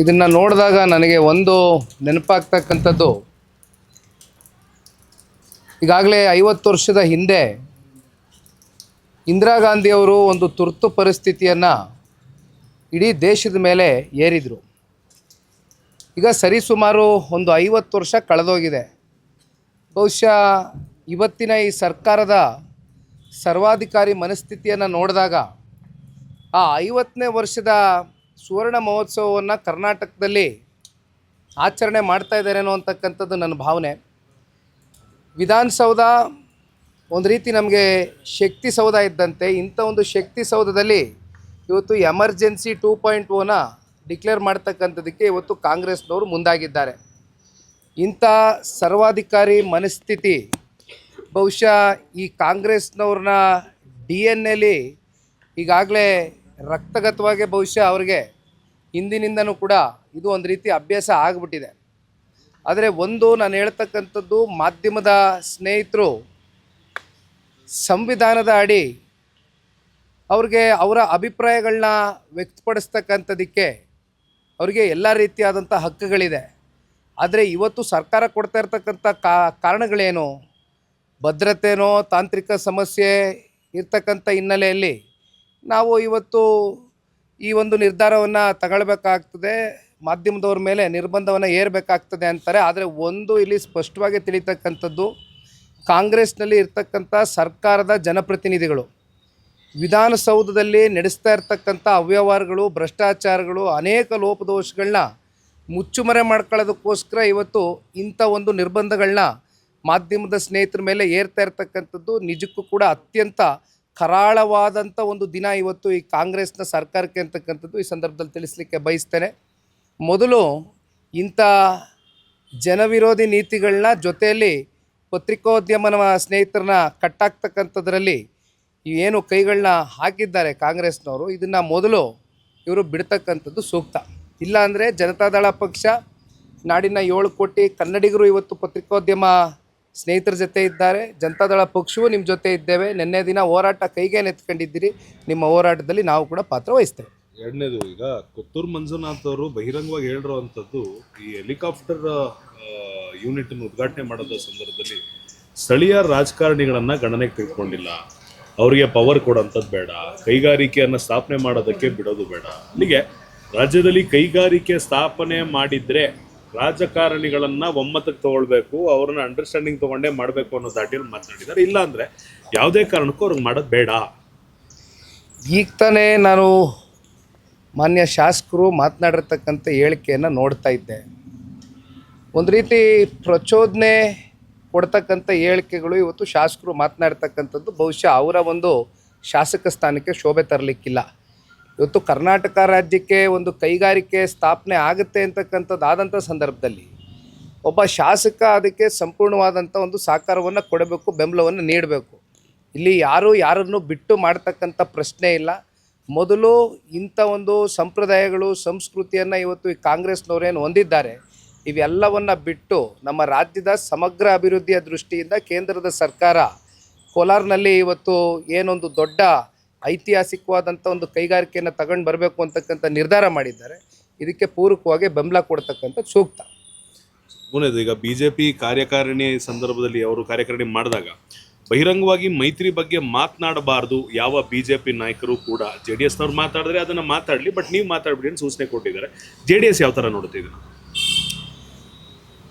ಇದನ್ನು ನೋಡಿದಾಗ ನನಗೆ ಒಂದು ನೆನಪಾಗ್ತಕ್ಕಂಥದ್ದು, ಈಗಾಗಲೇ 50 ವರ್ಷದ ಹಿಂದೆ ಇಂದಿರಾ ಗಾಂಧಿಯವರು ಒಂದು ತುರ್ತು ಪರಿಸ್ಥಿತಿಯನ್ನು ಇಡೀ ದೇಶದ ಮೇಲೆ ಏರಿದರು. ಈಗ ಸರಿಸುಮಾರು ಒಂದು 50 ವರ್ಷ ಕಳೆದೋಗಿದೆ. ಬಹುಶಃ ಇವತ್ತಿನ ಈ ಸರ್ಕಾರದ ಸರ್ವಾಧಿಕಾರಿ ಮನಸ್ಥಿತಿಯನ್ನು ನೋಡಿದಾಗ ಆ 50ನೇ ವರ್ಷದ ಸುವರ್ಣ ಮಹೋತ್ಸವವನ್ನು ಕರ್ನಾಟಕದಲ್ಲಿ ಆಚರಣೆ ಮಾಡ್ತಾ ಇದ್ದಾರೇನೋ ಅಂತಕ್ಕಂಥದ್ದು ನನ್ನ ಭಾವನೆ. ವಿಧಾನಸೌಧ ಒಂದು ರೀತಿ ನಮಗೆ ಶಕ್ತಿ ಸೌಧ ಇದ್ದಂತೆ. ಇಂಥ ಒಂದು ಶಕ್ತಿ ಸೌಧದಲ್ಲಿ ಇವತ್ತು ಎಮರ್ಜೆನ್ಸಿ 2.0ನ ಡಿಕ್ಲೇರ್ ಮಾಡ್ತಕ್ಕಂಥದ್ದಕ್ಕೆ ಇವತ್ತು ಕಾಂಗ್ರೆಸ್ನವರು ಮುಂದಾಗಿದ್ದಾರೆ. ಇಂಥ ಸರ್ವಾಧಿಕಾರಿ ಮನಸ್ಥಿತಿ ಬಹುಶಃ ಈ ಕಾಂಗ್ರೆಸ್ನವ್ರನ್ನ DNA ಈಗಾಗಲೇ ರಕ್ತಗತವಾಗಿ ಬಹುಶಃ ಅವ್ರಿಗೆ ಹಿಂದಿನಿಂದನೂ ಕೂಡ ಇದು ಒಂದು ರೀತಿ ಅಭ್ಯಾಸ ಆಗಿಬಿಟ್ಟಿದೆ. ಆದರೆ ಒಂದು ನಾನು ಹೇಳ್ತಕ್ಕಂಥದ್ದು, ಮಾಧ್ಯಮದ ಸ್ನೇಹಿತರು ಸಂವಿಧಾನದ ಅಡಿ ಅವ್ರಿಗೆ ಅವರ ಅಭಿಪ್ರಾಯಗಳನ್ನ ವ್ಯಕ್ತಪಡಿಸ್ತಕ್ಕಂಥದ್ದಕ್ಕೆ ಅವರಿಗೆ ಎಲ್ಲ ರೀತಿಯಾದಂಥ ಹಕ್ಕುಗಳಿದೆ. ಆದರೆ ಇವತ್ತು ಸರ್ಕಾರ ಕೊಡ್ತಾ ಇರ್ತಕ್ಕಂಥ ಕಾರಣಗಳೇನು, ಭದ್ರತೆನೋ ತಾಂತ್ರಿಕ ಸಮಸ್ಯೆ ಇರ್ತಕ್ಕಂಥ ಹಿನ್ನೆಲೆಯಲ್ಲಿ ನಾವು ಇವತ್ತು ಈ ಒಂದು ನಿರ್ಧಾರವನ್ನು ತಗೊಳ್ಬೇಕಾಗ್ತದೆ, ಮಾಧ್ಯಮದವ್ರ ಮೇಲೆ ನಿರ್ಬಂಧವನ್ನು ಏರಬೇಕಾಗ್ತದೆ ಅಂತಾರೆ. ಆದರೆ ಒಂದು ಇಲ್ಲಿ ಸ್ಪಷ್ಟವಾಗಿ ತಿಳಿತಕ್ಕಂಥದ್ದು, ಕಾಂಗ್ರೆಸ್ನಲ್ಲಿ ಇರ್ತಕ್ಕಂಥ ಸರ್ಕಾರದ ಜನಪ್ರತಿನಿಧಿಗಳು ವಿಧಾನಸೌಧದಲ್ಲಿ ನಡೆಸ್ತಾ ಇರ್ತಕ್ಕಂಥ ಅವ್ಯವಹಾರಗಳು, ಭ್ರಷ್ಟಾಚಾರಗಳು, ಅನೇಕ ಲೋಪದೋಷಗಳನ್ನ ಮುಚ್ಚುಮರೆ ಮಾಡ್ಕೊಳ್ಳೋದಕ್ಕೋಸ್ಕರ ಇವತ್ತು ಇಂಥ ಒಂದು ನಿರ್ಬಂಧಗಳನ್ನ ಮಾಧ್ಯಮದ ಸ್ನೇಹಿತರ ಮೇಲೆ ಏರ್ತಾ ಇರ್ತಕ್ಕಂಥದ್ದು ನಿಜಕ್ಕೂ ಕೂಡ ಅತ್ಯಂತ ಕರಾಳವಾದಂಥ ಒಂದು ದಿನ ಇವತ್ತು ಈ ಕಾಂಗ್ರೆಸ್ನ ಸರ್ಕಾರಕ್ಕೆ ಅಂತಕ್ಕಂಥದ್ದು ಈ ಸಂದರ್ಭದಲ್ಲಿ ತಿಳಿಸ್ಲಿಕ್ಕೆ ಬಯಸ್ತೇನೆ. ಮೊದಲು ಇಂಥ ಜನವಿರೋಧಿ ನೀತಿಗಳನ್ನ ಜೊತೆಯಲ್ಲಿ ಪತ್ರಿಕೋದ್ಯಮನ ಸ್ನೇಹಿತರನ್ನ ಕಟ್ಟಾಕ್ತಕ್ಕಂಥದ್ರಲ್ಲಿ ಏನು ಕೈಗಳನ್ನ ಹಾಕಿದ್ದಾರೆ ಕಾಂಗ್ರೆಸ್ನವರು, ಇದನ್ನು ಮೊದಲು ಇವರು ಬಿಡ್ತಕ್ಕಂಥದ್ದು ಸೂಕ್ತ. ಇಲ್ಲಾಂದರೆ ಜನತಾದಳ ಪಕ್ಷ, ನಾಡಿನ 7 ಕೋಟಿ ಕನ್ನಡಿಗರು ಇವತ್ತು ಪತ್ರಿಕೋದ್ಯಮ ಸ್ನೇಹಿತರ ಜೊತೆ ಇದ್ದಾರೆ. ಜನತಾದಳ ಪಕ್ಷವೂ ನಿಮ್ಮ ಜೊತೆ ಇದ್ದೇವೆ. ನಿನ್ನೆ ದಿನ ಹೋರಾಟ ಕೈಗೆ ನೆತ್ಕೊಂಡಿದ್ದೀರಿ. ನಿಮ್ಮ ಹೋರಾಟದಲ್ಲಿ ನಾವು ಕೂಡ ಪಾತ್ರ ವಹಿಸ್ತೇವೆ. ಎರಡನೇದು, ಈಗ ಕೊತ್ತೂರು ಮಂಜುನಾಥ್ ಅವರು ಬಹಿರಂಗವಾಗಿ ಹೇಳಿರುವಂಥದ್ದು, ಈ ಹೆಲಿಕಾಪ್ಟರ್ ಯೂನಿಟನ್ನು ಉದ್ಘಾಟನೆ ಮಾಡೋದ ಸಂದರ್ಭದಲ್ಲಿ ಸ್ಥಳೀಯ ರಾಜಕಾರಣಿಗಳನ್ನು ಗಣನೆಗೆ ತೆಗೆದುಕೊಂಡಿಲ್ಲ, ಅವರಿಗೆ ಪವರ್ ಕೊಡೋಂಥದ್ದು ಬೇಡ, ಕೈಗಾರಿಕೆಯನ್ನು ಸ್ಥಾಪನೆ ಮಾಡೋದಕ್ಕೆ ಬಿಡೋದು ಬೇಡ. ಅಲ್ಲಿಗೆ ರಾಜ್ಯದಲ್ಲಿ ಕೈಗಾರಿಕೆ ಸ್ಥಾಪನೆ ಮಾಡಿದರೆ ರಾಜಕಾರಣಿಗಳನ್ನು ಒಮ್ಮತಕ್ಕೆ ತೊಗೊಳ್ಬೇಕು, ಅವ್ರನ್ನ ಅಂಡರ್ಸ್ಟ್ಯಾಂಡಿಂಗ್ ತೊಗೊಂಡೇ ಮಾಡಬೇಕು ಅನ್ನೋ ದಾಟಿಯಲ್ಲಿ ಮಾತನಾಡಿದ್ದಾರೆ. ಇಲ್ಲ ಅಂದರೆ ಯಾವುದೇ ಕಾರಣಕ್ಕೂ ಅವ್ರಿಗೆ ಮಾಡೋದು ಬೇಡ. ಈಗ ತಾನೇ ನಾನು ಮಾನ್ಯ ಶಾಸಕರು ಮಾತನಾಡಿರ್ತಕ್ಕಂಥ ಹೇಳಿಕೆಯನ್ನು ನೋಡ್ತಾ ಇದ್ದೆ. ಒಂದು ರೀತಿ ಪ್ರಚೋದನೆ ಕೊಡ್ತಕ್ಕಂಥ ಹೇಳಿಕೆಗಳು ಇವತ್ತು ಶಾಸಕರು ಮಾತನಾಡ್ತಕ್ಕಂಥದ್ದು ಬಹುಶಃ ಅವರ ಒಂದು ಶಾಸಕ ಸ್ಥಾನಕ್ಕೆ ಶೋಭೆ ತರಲಿಕ್ಕಿಲ್ಲ. ಇವತ್ತು ಕರ್ನಾಟಕ ರಾಜ್ಯಕ್ಕೆ ಒಂದು ಕೈಗಾರಿಕೆ ಸ್ಥಾಪನೆ ಆಗುತ್ತೆ ಅಂತಕ್ಕಂಥದ್ದಾದಂಥ ಸಂದರ್ಭದಲ್ಲಿ ಒಬ್ಬ ಶಾಸಕ ಅದಕ್ಕೆ ಸಂಪೂರ್ಣವಾದಂಥ ಒಂದು ಸಹಕಾರವನ್ನು ಕೊಡಬೇಕು, ಬೆಂಬಲವನ್ನು ನೀಡಬೇಕು. ಇಲ್ಲಿ ಯಾರನ್ನು ಬಿಟ್ಟು ಮಾಡ್ತಕ್ಕಂಥ ಪ್ರಶ್ನೆ ಇಲ್ಲ. ಮೊದಲು ಇಂಥ ಒಂದು ಸಂಪ್ರದಾಯಗಳು, ಸಂಸ್ಕೃತಿಯನ್ನು ಇವತ್ತು ಈ ಕಾಂಗ್ರೆಸ್ನವರೇನು ಹೊಂದಿದ್ದಾರೆ, ಇವೆಲ್ಲವನ್ನು ಬಿಟ್ಟು ನಮ್ಮ ರಾಜ್ಯದ ಸಮಗ್ರ ಅಭಿವೃದ್ಧಿಯ ದೃಷ್ಟಿಯಿಂದ ಕೇಂದ್ರದ ಸರ್ಕಾರ ಕೋಲಾರ್ನಲ್ಲಿ ಇವತ್ತು ಏನೊಂದು ದೊಡ್ಡ ಐತಿಹಾಸಿಕವಾದಂಥ ಒಂದು ಕೈಗಾರಿಕೆಯನ್ನು ತಗೊಂಡು ಬರಬೇಕು ಅಂತಕ್ಕಂಥ ನಿರ್ಧಾರ ಮಾಡಿದ್ದಾರೆ. ಇದಕ್ಕೆ ಪೂರಕವಾಗಿ ಬೆಂಬಲ ಕೊಡ್ತಕ್ಕಂಥದ್ದು ಸೂಕ್ತ. ಈಗ BJP ಕಾರ್ಯಕಾರಿಣಿ ಸಂದರ್ಭದಲ್ಲಿ ಅವರು ಕಾರ್ಯಕಾರಿಣಿ ಮಾಡಿದಾಗ ಬಹಿರಂಗವಾಗಿ ಮೈತ್ರಿ ಬಗ್ಗೆ ಮಾತನಾಡಬಾರ್ದು ಯಾವ BJP ನಾಯಕರು ಕೂಡ. JDSನವ್ರು ಮಾತಾಡಿದ್ರೆ ಅದನ್ನು ಮಾತಾಡಲಿ, ಬಟ್ ನೀವು ಮಾತಾಡ್ಬಿಡಿ ಅಂತ ಸೂಚನೆ ಕೊಟ್ಟಿದ್ದಾರೆ. JDS ಯಾವ ಥರ ನೋಡ್ತಿದ್ದೀರಾ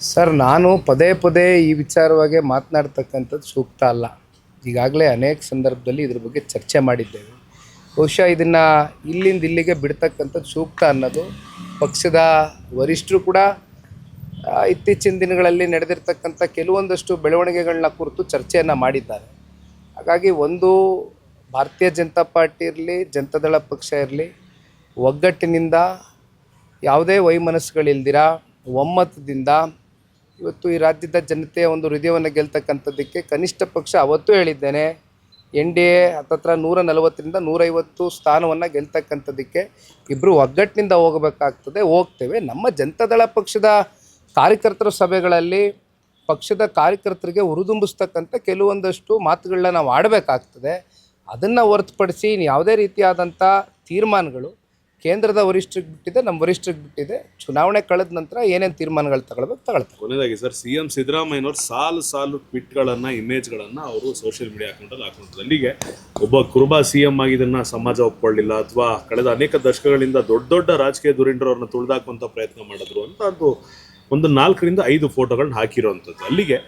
ಸರ್? ನಾನು ಪದೇ ಈ ವಿಚಾರವಾಗಿ ಮಾತನಾಡ್ತಕ್ಕಂಥದ್ದು ಸೂಕ್ತ ಅಲ್ಲ. ಈಗಾಗಲೇ ಅನೇಕ ಸಂದರ್ಭದಲ್ಲಿ ಇದ್ರ ಬಗ್ಗೆ ಚರ್ಚೆ ಮಾಡಿದ್ದೇವೆ. ಬಹುಶಃ ಇದನ್ನು ಇಲ್ಲಿಗೆ ಬಿಡ್ತಕ್ಕಂಥದ್ದು ಸೂಕ್ತ ಅನ್ನೋದು ಪಕ್ಷದ ವರಿಷ್ಠರು ಕೂಡ ಇತ್ತೀಚಿನ ದಿನಗಳಲ್ಲಿ ನಡೆದಿರ್ತಕ್ಕಂಥ ಕೆಲವೊಂದಷ್ಟು ಬೆಳವಣಿಗೆಗಳನ್ನ ಕುರಿತು ಚರ್ಚೆಯನ್ನು ಮಾಡಿದ್ದಾರೆ. ಹಾಗಾಗಿ ಒಂದು ಭಾರತೀಯ ಜನತಾ ಪಾರ್ಟಿ ಇರಲಿ, ಜನತಾದಳ ಪಕ್ಷ ಇರಲಿ, ಒಗ್ಗಟ್ಟಿನಿಂದ ಯಾವುದೇ ವೈಮನಸ್ಸುಗಳಿಲ್ದಿರ ಒಮ್ಮತದಿಂದ ಇವತ್ತು ಈ ರಾಜ್ಯದ ಜನತೆಯ ಒಂದು ಹೃದಯವನ್ನು ಗೆಲ್ತಕ್ಕಂಥದ್ದಕ್ಕೆ ಕನಿಷ್ಠ ಪಕ್ಷ ಅವತ್ತೂ ಹೇಳಿದ್ದೇನೆ, NDA ಹತ್ತತ್ರ 140ರಿಂದ 150 ಸ್ಥಾನವನ್ನು ಗೆಲ್ತಕ್ಕಂಥದ್ದಕ್ಕೆ ಇಬ್ಬರು ಒಗ್ಗಟ್ಟಿನಿಂದ ಹೋಗಬೇಕಾಗ್ತದೆ, ಹೋಗ್ತೇವೆ. ನಮ್ಮ ಜನತಾದಳ ಪಕ್ಷದ ಕಾರ್ಯಕರ್ತರ ಸಭೆಗಳಲ್ಲಿ ಪಕ್ಷದ ಕಾರ್ಯಕರ್ತರಿಗೆ ಹುರಿದುಂಬಿಸ್ತಕ್ಕಂಥ ಕೆಲವೊಂದಷ್ಟು ಮಾತುಗಳನ್ನ ನಾವು ಆಡಬೇಕಾಗ್ತದೆ. ಅದನ್ನು ಹೊರತುಪಡಿಸಿ ಯಾವುದೇ ರೀತಿಯಾದಂಥ ತೀರ್ಮಾನಗಳು ಕೇಂದ್ರದ ವರಿಷ್ಠರಿಗೆ ಬಿಟ್ಟಿದೆ, ನಮ್ಮ ವರಿಷ್ಠರಿಗೆ ಬಿಟ್ಟಿದೆ. ಚುನಾವಣೆ ಕಳೆದ ನಂತರ ಏನೇನು ತೀರ್ಮಾನಗಳು ತಗೊಳ್ತಾರೆ. ಕೊನೆಯದಾಗಿ ಸರ್, ಸಿಎಂ ಸಿದ್ದರಾಮಯ್ಯನವರು ಸಾಲು ಟ್ವೀಟ್ಗಳನ್ನ, ಇಮೇಜ್ಗಳನ್ನ ಅವರು ಸೋಷಿಯಲ್ ಮೀಡಿಯಾ ಅಕೌಂಟಲ್ಲಿ ಹಾಕೊಂಡಿದ್ರು. ಅಲ್ಲಿಗೆ ಒಬ್ಬ ಕುರುಬ ಸಿಎಂ ಆಗಿದ್ದನ್ನ ಸಮಾಜ ಒಪ್ಕೊಳ್ಳಿಲ್ಲ, ಅಥವಾ ಕಳೆದ ಅನೇಕ ದಶಕಗಳಿಂದ ದೊಡ್ಡ ರಾಜಕೀಯ ಧುರೀಣರವ್ರನ್ನ ತುಳಿದಾಕುವಂತ ಪ್ರಯತ್ನ ಮಾಡಿದ್ರು ಅಂತ ಒಂದು 4 ರಿಂದ 5 ಫೋಟೋಗಳನ್ನ ಹಾಕಿರುವಂಥದ್ದು. ಅಲ್ಲಿಗೆ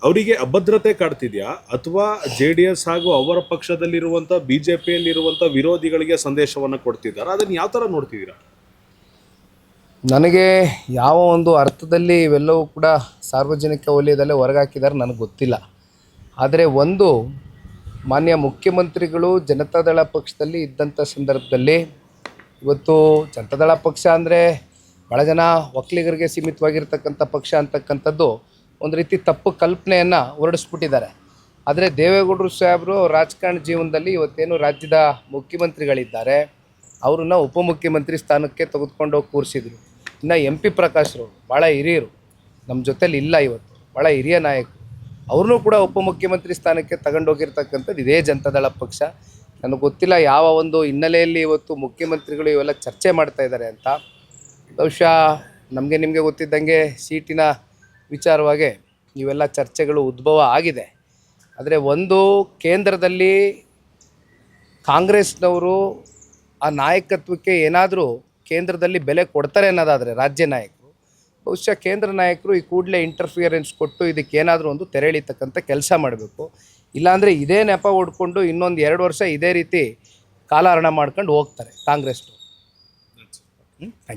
ಅವರಿಗೆ ಅಭದ್ರತೆ ಕಾಡ್ತಿದ್ಯಾ, ಅಥವಾ JDS ಹಾಗೂ ಅವರ ಪಕ್ಷದಲ್ಲಿರುವಂಥ BJPಯಲ್ಲಿರುವಂಥ ವಿರೋಧಿಗಳಿಗೆ ಸಂದೇಶವನ್ನು ಕೊಡ್ತಿದ್ದಾರೆ? ಅದನ್ನು ಯಾವ ಥರ ನೋಡ್ತಿದ್ದೀರಾ? ನನಗೆ ಯಾವ ಒಂದು ಅರ್ಥದಲ್ಲಿ ಇವೆಲ್ಲವೂ ಕೂಡ ಸಾರ್ವಜನಿಕ ವಲಯದಲ್ಲೇ ಹೊರಗಾಕಿದ್ದಾರೆ ನನಗೆ ಗೊತ್ತಿಲ್ಲ. ಆದರೆ ಒಂದು ಮಾನ್ಯ ಮುಖ್ಯಮಂತ್ರಿಗಳು ಜನತಾದಳ ಪಕ್ಷದಲ್ಲಿ ಇದ್ದಂಥ ಸಂದರ್ಭದಲ್ಲಿ, ಇವತ್ತು ಜನತಾದಳ ಪಕ್ಷ ಅಂದರೆ ಭಾಳ ಜನ ಒಕ್ಕಲಿಗರಿಗೆ ಸೀಮಿತವಾಗಿರ್ತಕ್ಕಂಥ ಪಕ್ಷ ಅಂತಕ್ಕಂಥದ್ದು ಒಂದು ರೀತಿ ತಪ್ಪು ಕಲ್ಪನೆಯನ್ನು ಹೊರಡಿಸ್ಬಿಟ್ಟಿದ್ದಾರೆ. ಆದರೆ ದೇವೇಗೌಡರು ಸಾಹೇಬರು ರಾಜಕಾರಣ ಜೀವನದಲ್ಲಿ ಇವತ್ತೇನು ರಾಜ್ಯದ ಮುಖ್ಯಮಂತ್ರಿಗಳಿದ್ದಾರೆ ಅವ್ರನ್ನ ಉಪಮುಖ್ಯಮಂತ್ರಿ ಸ್ಥಾನಕ್ಕೆ ತೆಗೆದುಕೊಂಡು ಹೋಗಿ ಕೂರಿಸಿದ್ರು. ಇನ್ನು MP ಪ್ರಕಾಶ್ರು ಭಾಳ ಹಿರಿಯರು, ನಮ್ಮ ಜೊತೇಲಿ ಇಲ್ಲ, ಇವತ್ತು ಭಾಳ ಹಿರಿಯ ನಾಯಕರು, ಅವ್ರನ್ನೂ ಕೂಡ ಉಪಮುಖ್ಯಮಂತ್ರಿ ಸ್ಥಾನಕ್ಕೆ ತಗೊಂಡೋಗಿರ್ತಕ್ಕಂಥದ್ದು ಇದೇ ಜನತಾದಳ ಪಕ್ಷ. ನನಗೆ ಗೊತ್ತಿಲ್ಲ ಯಾವ ಒಂದು ಹಿನ್ನೆಲೆಯಲ್ಲಿ ಇವತ್ತು ಮುಖ್ಯಮಂತ್ರಿಗಳು ಇವೆಲ್ಲ ಚರ್ಚೆ ಮಾಡ್ತಾ ಇದ್ದಾರೆ ಅಂತ. ಬಹುಶಃ ನಮಗೆ ನಿಮಗೆ ಗೊತ್ತಿದ್ದಂಗೆ ಸೀಟಿನ ವಿಚಾರವಾಗಿ ಇವೆಲ್ಲ ಚರ್ಚೆಗಳು ಉದ್ಭವ ಆಗಿದೆ. ಆದರೆ ಒಂದು ಕೇಂದ್ರದಲ್ಲಿ ಕಾಂಗ್ರೆಸ್ನವರು ಆ ನಾಯಕತ್ವಕ್ಕೆ ಏನಾದರೂ ಕೇಂದ್ರದಲ್ಲಿ ಬೆಲೆ ಕೊಡ್ತಾರೆ ಅನ್ನೋದಾದರೆ ರಾಜ್ಯ ನಾಯಕರು, ಬಹುಶಃ ಕೇಂದ್ರ ನಾಯಕರು ಈ ಕೂಡಲೇ ಇಂಟರ್ಫಿಯರೆನ್ಸ್ ಕೊಟ್ಟು ಇದಕ್ಕೇನಾದರೂ ಒಂದು ತೆರೆ ಎಳೀತಕ್ಕಂಥ ಕೆಲಸ ಮಾಡಬೇಕು. ಇಲ್ಲಾಂದರೆ ಇದೇ ನೆಪ ಹೊಡ್ಕೊಂಡು ಇನ್ನೊಂದು 2 ವರ್ಷ ಇದೇ ರೀತಿ ಕಾಲಹರಣ ಮಾಡ್ಕೊಂಡು ಹೋಗ್ತಾರೆ ಕಾಂಗ್ರೆಸ್ನವರು. Thank you.